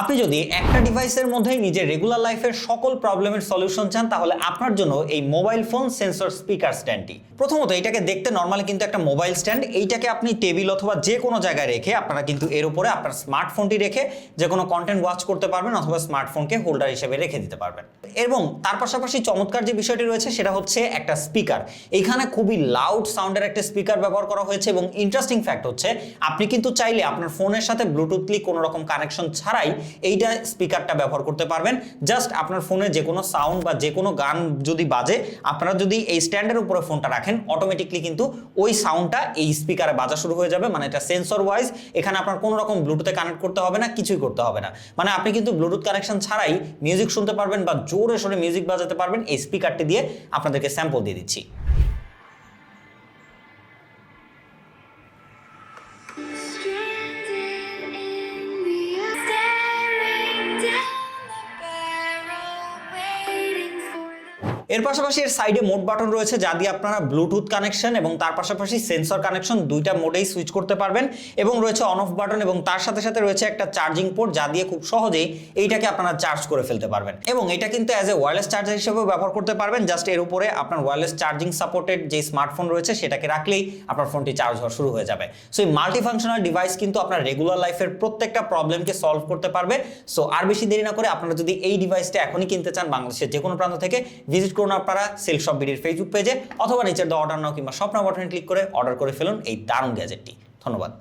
আপনি যদি একটা ডিভাইসের মধ্যেই নিজের রেগুলার লাইফের সকল প্রবলেমের সলিউশন চান তাহলে আপনার জন্য এই মোবাইল ফোন সেন্সর স্পিকার স্ট্যান্ডটি। প্রথমত এটাকে দেখতে নরমালি কিন্তু একটা মোবাইল স্ট্যান্ড, এইটাকে আপনি টেবিল অথবা যে কোনো জায়গায় রেখে আপনারা কিন্তু এর উপরে আপনার স্মার্টফোনটি রেখে যে কোনো কন্টেন্ট ওয়াচ করতে পারবেন অথবা স্মার্টফোনকে হোল্ডার হিসেবে রেখে দিতে পারবেন। এবং তার পাশাপাশি চমৎকার যে বিষয়টি রয়েছে সেটা হচ্ছে একটা স্পিকার। এইখানে খুবই লাউড সাউন্ডের একটা স্পিকার ব্যবহার করা হয়েছে এবং ইন্টারেস্টিং ফ্যাক্ট হচ্ছে আপনি কিন্তু চাইলে আপনার ফোনের সাথে ব্লুটুথলি কোনো রকম কানেকশন ছাড়াই এইটা স্পিকারটা ব্যবহার করতে পারবেন। জাস্ট আপনার ফোনে যে কোনো সাউন্ড বা যে কোনো গান যদি বাজে, আপনারা যদি এই স্ট্যান্ডের উপরে ফোনটা রাখেন অটোমেটিকলি কিন্তু ওই সাউন্ডটা এই স্পিকারে বাজা শুরু হয়ে যাবে। মানে এটা সেন্সর ওয়াইজ, এখানে আপনার কোনো রকম ব্লুটুথে কানেক্ট করতে হবে না, কিছুই করতে হবে না। মানে আপনি কিন্তু ব্লুটুথ কানেকশন ছাড়াই মিউজিক শুনতে পারবেন বা জোরে সোরে মিউজিক বাজাতে পারবেন এই স্পিকারটি দিয়ে। আপনাদেরকে স্যাম্পল দিয়ে দিচ্ছি। এর পাশাপাশি এর সাইডে মোড বাটন রয়েছে যা দিয়ে আপনারা ব্লুটুথ কানেকশন এবং তার পাশাপাশি সেন্সর কানেকশন দুইটা মোডেই সুইচ করতে পারবেন। এবং রয়েছে অন অফ বাটন এবং তার সাথে সাথে রয়েছে একটা চার্জিং পোর্ট যা দিয়ে খুব সহজেই এইটাকে আপনারা চার্জ করে ফেলতে পারবেন। এবং এটা কিন্তু অ্যাজ এ ওয়্যারলেস চার্জার হিসেবেও ব্যবহার করতে পারবেন। জাস্ট এর উপরে আপনার ওয়্যারলেস চার্জিং সাপোর্টেড যে স্মার্টফোন রয়েছে সেটাকে রাখলেই আপনার ফোনটি চার্জ হওয়া শুরু হয়ে যাবে। সো এই মাল্টিফাংশনাল ডিভাইস কিন্তু আপনার রেগুলার লাইফের প্রত্যেকটা প্রবলেমকে সলভ করতে পারবে। সো আর বেশি দেরি না করে আপনারা যদি এই ডিভাইসটা এখনই কিনতে চান বাংলাদেশের যে কোনো প্রান্ত থেকে, ভিজিট করুন আপনারা সেলশপ বিডির ফেসবুক পেজে অথবা নিচের অর্ডার নাও কিংবা শপ নাও বাটনে ক্লিক করে অর্ডার করে ফেলুন এই দারুণ গ্যাজেটটি। ধন্যবাদ।